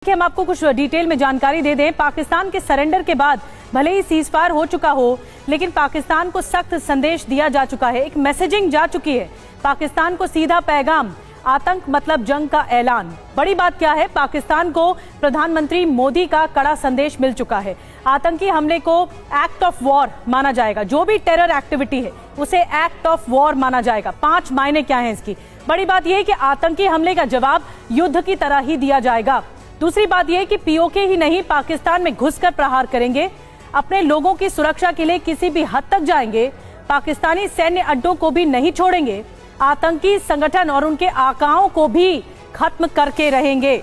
कि हम आपको कुछ डिटेल में जानकारी दे दें। पाकिस्तान के सरेंडर के बाद भले ही सीज फायर हो चुका हो, लेकिन पाकिस्तान को सख्त संदेश दिया जा चुका है, एक मैसेजिंग जा चुकी है। पाकिस्तान को सीधा पैगाम, आतंक मतलब जंग का ऐलान। बड़ी बात क्या है, पाकिस्तान को प्रधानमंत्री मोदी का कड़ा संदेश मिल चुका है। आतंकी हमले को एक्ट ऑफ वॉर माना जाएगा, जो भी टेरर एक्टिविटी है उसे एक्ट ऑफ वॉर माना जाएगा। 5 मायने क्या हैं इसकी? बड़ी बात यह है कि आतंकी हमले का जवाब युद्ध की तरह ही दिया जाएगा। दूसरी बात यह कि पीओके ही नहीं, पाकिस्तान में घुसकर प्रहार करेंगे, अपने लोगों की सुरक्षा के लिए किसी भी हद तक जाएंगे, पाकिस्तानी सैन्य अड्डों को भी नहीं छोड़ेंगे, आतंकी संगठन और उनके आकाओं को भी खत्म करके रहेंगे।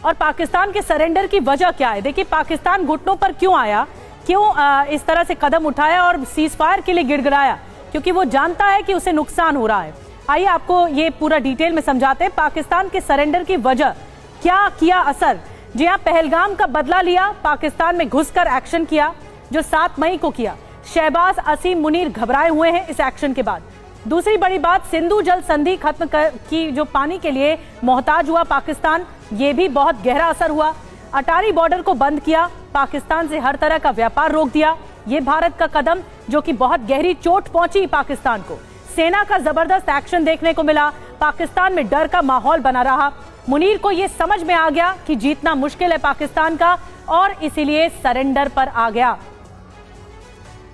और पाकिस्तान के सरेंडर की वजह क्या है? देखिए, पाकिस्तान घुटनों पर क्यों आया, क्यों इस तरह से कदम उठाया और सीज फायर के लिए गिड़गिड़ाया? क्योंकि वो जानता है कि उसे नुकसान हो रहा है। आइए आपको ये पूरा डिटेल में समझाते हैं। पाकिस्तान के सरेंडर की वजह क्या किया असर? जी हाँ, पहलगाम का बदला लिया, पाकिस्तान में घुसकर एक्शन किया जो 7 मई को किया। शहबाज, असीम मुनीर घबराए हुए हैं इस एक्शन के बाद। दूसरी बड़ी बात, सिंधु जल संधि खत्म की, जो पानी के लिए मोहताज हुआ पाकिस्तान, ये भी बहुत गहरा असर हुआ। अटारी बॉर्डर को बंद किया, पाकिस्तान से हर तरह का व्यापार रोक दिया। ये भारत का कदम जो कि बहुत गहरी चोट पहुंची पाकिस्तान को। सेना का जबरदस्त एक्शन देखने को मिला, पाकिस्तान में डर का माहौल बना रहा। मुनीर को यह समझ में आ गया कि जीतना मुश्किल है पाकिस्तान का, और इसीलिए सरेंडर पर आ गया।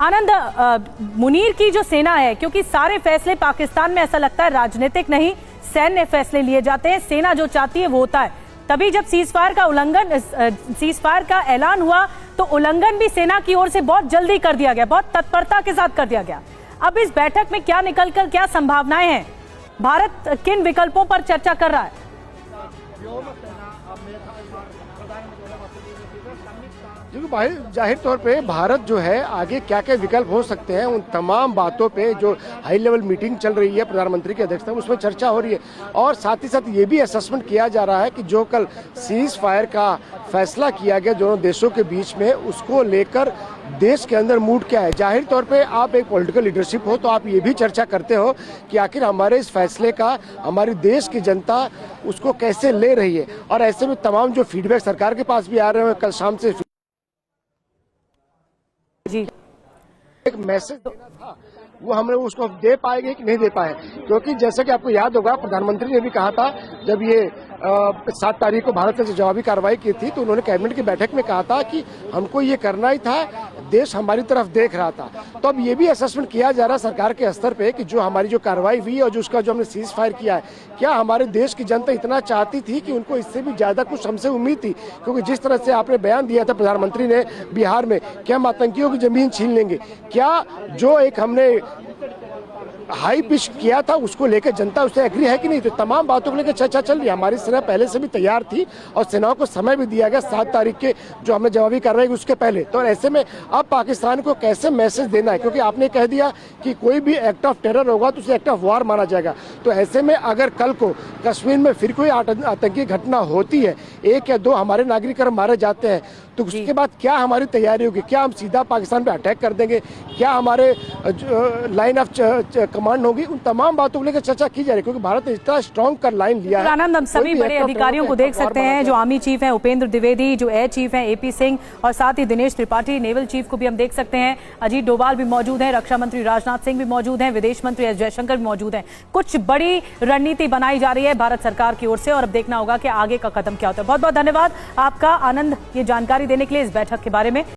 आनंद, मुनीर की जो सेना है, क्योंकि सारे फैसले पाकिस्तान में ऐसा लगता है राजनीतिक नहीं, सैन्य फैसले लिए जाते हैं, सेना जो चाहती है वो होता है। तभी जब सीज फायर का ऐलान हुआ तो उल्लंघन भी सेना की ओर से बहुत जल्दी कर दिया गया, बहुत तत्परता के साथ कर दिया गया। अब इस बैठक में क्या निकलकर क्या संभावनाएं हैं? भारत किन विकल्पों पर चर्चा कर रहा है? क्योंकि भाई जाहिर तौर पे भारत जो है आगे क्या क्या विकल्प हो सकते हैं, उन तमाम बातों पे जो हाई लेवल मीटिंग चल रही है प्रधानमंत्री की अध्यक्षता में, उसमें चर्चा हो रही है। और साथ ही साथ ये भी असेसमेंट किया जा रहा है कि जो कल सीज फायर का फैसला किया गया दोनों देशों के बीच में, उसको लेकर देश के अंदर मूड क्या है। जाहिर तौर पे आप एक पॉलिटिकल लीडरशिप हो तो आप ये भी चर्चा करते हो कि आखिर हमारे इस फैसले का हमारी देश की जनता उसको कैसे ले रही है। और ऐसे में तमाम जो फीडबैक सरकार के पास भी आ रहे हैं, कल शाम से जी एक मैसेज देना था, वो हमने उसको दे पाएंगे कि नहीं दे पाए। क्योंकि जैसे कि आपको याद होगा, प्रधानमंत्री ने भी कहा था जब ये 7 तारीख को भारत ने जवाबी कार्रवाई की थी, तो उन्होंने कैबिनेट की बैठक में कहा था कि हमको ये करना ही था, देश हमारी तरफ देख रहा था। तो अब ये भी असेसमेंट किया जा रहा है सरकार के स्तर पे कि जो हमारी जो कार्रवाई हुई और जो उसका जो हमने सीज फायर किया है, क्या हमारे देश की जनता इतना चाहती थी कि उनको इससे भी ज्यादा कुछ हमसे उम्मीद थी? क्योंकि जिस तरह से आपने बयान दिया था प्रधानमंत्री ने बिहार में कि हम आतंकियों की जमीन छीन लेंगे, क्या जो एक हमने हाई पिच किया था उसको लेकर जनता उससे एग्री है कि नहीं? तो तमाम बातों को लेकर चर्चा चल रही है। हमारी सेना पहले से भी तैयार थी और सेनाओं को समय भी दिया गया 7 तारीख के जो हमने जवाबी कार्रवाई उसके पहले। तो ऐसे में अब पाकिस्तान को कैसे मैसेज देना है, क्योंकि आपने कह दिया कि कोई भी एक्ट ऑफ टेरर होगा तो उसे एक्ट ऑफ वॉर माना जाएगा। तो ऐसे में अगर कल को कश्मीर में फिर कोई आतंकी घटना होती है, 1 या 2 हमारे नागरिक मारे जाते हैं, तो उसके बाद क्या हमारी तैयारी होगी? क्या हम सीधा पाकिस्तान पे अटैक कर देंगे? क्या हमारे लाइन ऑफ कमांड होगी? उन तमाम बातों को लेकर चर्चा की जा रही है, क्योंकि भारत ने इतना स्ट्रॉन्ग कर लाइन लिया है। आनंद, हम सभी बड़े अधिकारियों को देख सकते हैं, जो आर्मी चीफ हैं उपेंद्र द्विवेदी, जो एयर चीफ हैं AP सिंह, और साथ ही दिनेश त्रिपाठी नेवल चीफ को भी हम देख सकते हैं। अजीत डोभाल भी मौजूद हैं, रक्षा मंत्री राजनाथ सिंह भी मौजूद हैं, विदेश मंत्री एस जयशंकर भी मौजूद हैं। कुछ बड़ी रणनीति बनाई जा रही है भारत सरकार की ओर से, और अब देखना होगा कि आगे का कदम क्या होता है। बहुत बहुत धन्यवाद आपका आनंद, ये जानकारी देने के लिए इस बैठक के बारे में।